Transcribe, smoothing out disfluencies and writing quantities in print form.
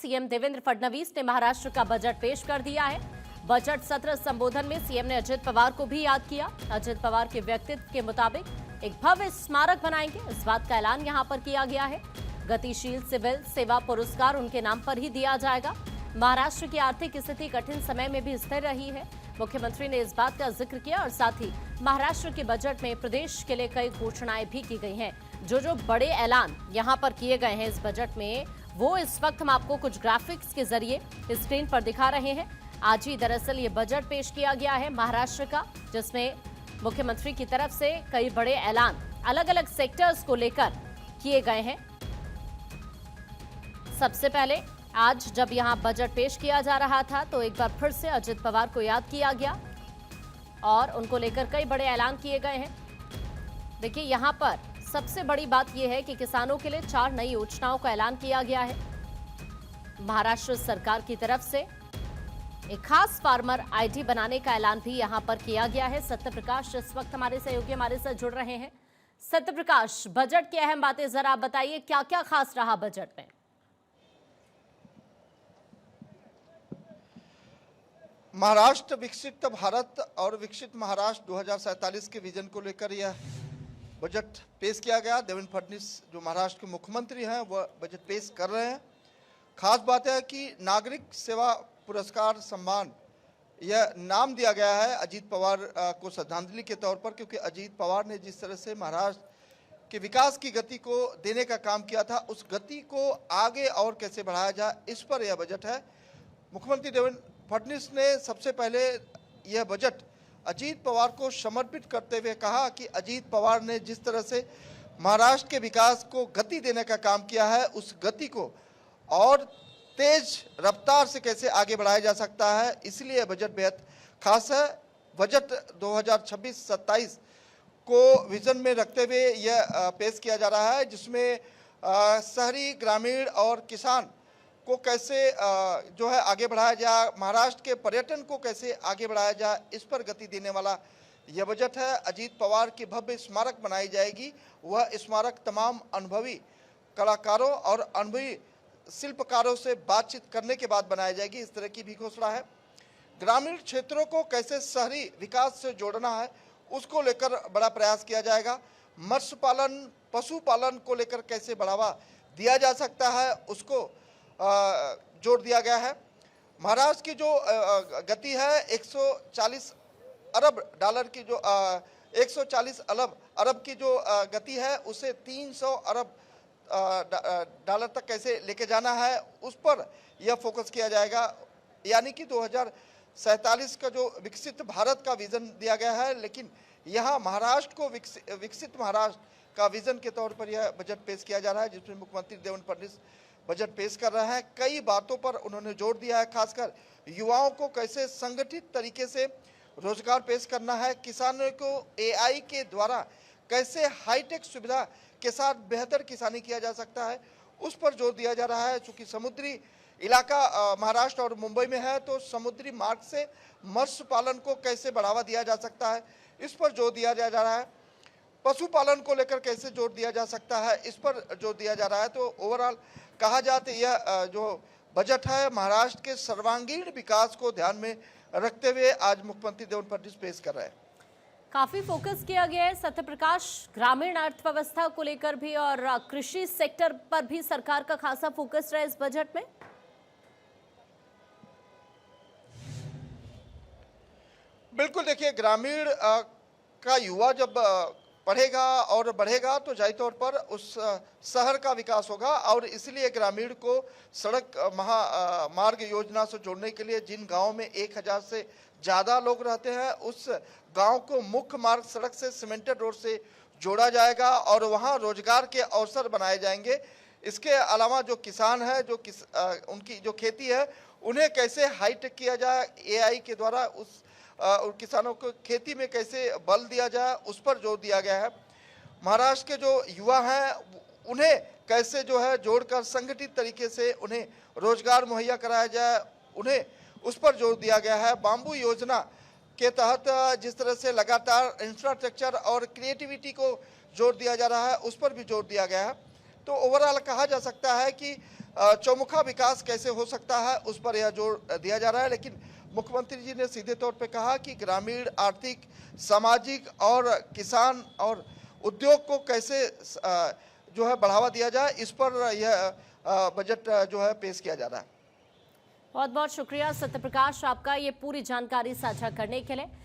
CM Devendra Fadnavis ने महाराष्ट्र का budget पेश कर दिया है। बजट सत्र संबोधन में सीएम ने अजित पवार को भी याद किया। अजित पवार के व्यक्तित्व के मुताबिक एक भव्य स्मारक बनाएंगे, इस बात का ऐलान यहां पर किया गया है। गतिशील सिविल सेवा पुरस्कार उनके नाम पर ही दिया जाएगा। महाराष्ट्र की आर्थिक स्थिति कठिन समय में भी स्थिर रही है। मुख्यमंत्री ने इस बात का जिक्र किया और साथ ही महाराष्ट्र के बजट में प्रदेश के लिए कई घोषणाएं भी की गई हैं। जो बड़े ऐलान यहां पर किए गए हैं इस बजट में, वो इस वक्त हम आपको कुछ ग्राफिक्स के जरिए स्क्रीन पर दिखा रहे हैं। आज ही दरअसल ये बजट पेश किया गया है महाराष्ट्र का, जिसमें मुख्यमंत्री की तरफ से कई बड़े ऐलान अलग अलग सेक्टर्स को लेकर किए गए हैं। सबसे पहले आज जब यहां बजट पेश किया जा रहा था तो एक बार फिर से अजित पवार को याद किया गया और उनको लेकर कई बड़े ऐलान किए गए हैं। देखिए, यहां पर सबसे बड़ी बात यह है कि किसानों के लिए 4 नई योजनाओं का ऐलान किया गया है। महाराष्ट्र सरकार की तरफ से एक खास फार्मर आईडी बनाने का ऐलान भी यहां पर किया गया है। सत्यप्रकाश इस वक्त हमारे सहयोगी हमारे साथ जुड़ रहे हैं। सत्यप्रकाश, बजट की अहम बातें जरा आप बताइए, क्या क्या खास रहा बजट में? महाराष्ट्र विकसित भारत और विकसित महाराष्ट्र 2047 के विजन को लेकर यह बजट पेश किया गया। देवेंद्र फडणवीस जो महाराष्ट्र के मुख्यमंत्री हैं वह बजट पेश कर रहे हैं। खास बात है कि नागरिक सेवा पुरस्कार सम्मान यह नाम दिया गया है अजीत पवार को श्रद्धांजलि के तौर पर, क्योंकि अजीत पवार ने जिस तरह से महाराष्ट्र के विकास की गति को देने का काम किया था, उस गति को आगे और कैसे बढ़ाया जाए, इस पर यह बजट है। मुख्यमंत्री देवेंद्र फडणवीस ने सबसे पहले यह बजट अजीत पवार को समर्पित करते हुए कहा कि अजीत पवार ने जिस तरह से महाराष्ट्र के विकास को गति देने का काम किया है, उस गति को और तेज रफ्तार से कैसे आगे बढ़ाया जा सकता है, इसलिए बजट बेहद खास है। बजट 2026-27 को विजन में रखते हुए यह पेश किया जा रहा है, जिसमें शहरी, ग्रामीण और किसान को कैसे जो है आगे बढ़ाया जाए, महाराष्ट्र के पर्यटन को कैसे आगे बढ़ाया जाए, इस पर गति देने वाला यह बजट है। अजीत पवार की भव्य स्मारक बनाई जाएगी। वह स्मारक तमाम अनुभवी कलाकारों और अनुभवी शिल्पकारों से बातचीत करने के बाद बनाई जाएगी, इस तरह की भी घोषणा है। ग्रामीण क्षेत्रों को कैसे शहरी विकास से जोड़ना है, उसको लेकर बड़ा प्रयास किया जाएगा। मत्स्य पालन, पशुपालन को लेकर कैसे बढ़ावा दिया जा सकता है, उसको जोड़ दिया गया है। महाराष्ट्र की जो गति है 140 अरब डॉलर की, जो 140 अरब की जो गति है, उसे 300 अरब डॉलर तक कैसे लेके जाना है, उस पर यह फोकस किया जाएगा। यानी कि 2047 का जो विकसित भारत का विजन दिया गया है, लेकिन यहाँ महाराष्ट्र को विकसित महाराष्ट्र का विजन के तौर पर यह बजट पेश किया जा रहा है, जिसमें मुख्यमंत्री देवेंद्र फडणवीस बजट पेश कर रहे हैं। कई बातों पर उन्होंने जोर दिया है, खासकर युवाओं को कैसे संगठित तरीके से रोजगार पेश करना है, किसानों को एआई के द्वारा कैसे हाईटेक सुविधा के साथ बेहतर किसानी किया जा सकता है, उस पर जोर दिया जा रहा है। चूँकि समुद्री इलाका महाराष्ट्र और मुंबई में है, तो समुद्री मार्ग से मत्स्य पालन को कैसे बढ़ावा दिया जा सकता है, इस पर जोर दिया जा रहा है। पशुपालन को लेकर कैसे जोर दिया जा सकता है, इस पर जोर दिया जा रहा है। तो ओवरऑल कहा जाए तो यह जो बजट है महाराष्ट्र के सर्वांगीण विकास को ध्यान में रखते हुए आज मुख्यमंत्री देवेंद्र फडणवीस पेश कर रहे हैं। काफी फोकस किया गया है सत्यप्रकाश, ग्रामीण अर्थव्यवस्था को लेकर भी और कृषि सेक्टर पर भी सरकार का खासा फोकस रहा है इस बजट में। बिल्कुल, देखिए, ग्रामीण का युवा जब पढ़ेगा और बढ़ेगा तो जाहिर तौर पर उस शहर का विकास होगा, और इसलिए ग्रामीण को सड़क मार्ग योजना से जोड़ने के लिए जिन गांव में 1000 से ज़्यादा लोग रहते हैं, उस गांव को मुख्य मार्ग सड़क से, सीमेंटेड रोड से जोड़ा जाएगा और वहां रोजगार के अवसर बनाए जाएंगे। इसके अलावा जो किसान है, उनकी जो खेती है, उन्हें कैसे हाईटेक किया जाए, एआई के द्वारा उस किसानों को खेती में कैसे बल दिया जाए, उस पर जोर दिया गया है। महाराष्ट्र के जो युवा हैं, उन्हें कैसे जो है जोड़कर संगठित तरीके से उन्हें रोजगार मुहैया कराया जाए, उन्हें उस पर जोर दिया गया है। बाम्बू योजना के तहत जिस तरह से लगातार इंफ्रास्ट्रक्चर और क्रिएटिविटी को जोर दिया जा रहा है, उस पर भी जोर दिया गया है। तो ओवरऑल कहा जा सकता है कि चौमुखा विकास कैसे हो सकता है उस पर यह जोर दिया जा रहा है। लेकिन मुख्यमंत्री जी ने सीधे तौर पे कहा कि ग्रामीण, आर्थिक, सामाजिक और किसान और उद्योग को कैसे जो है बढ़ावा दिया जाए, इस पर यह बजट जो है पेश किया जा रहा है। बहुत बहुत शुक्रिया सत्यप्रकाश आपका ये पूरी जानकारी साझा करने के लिए।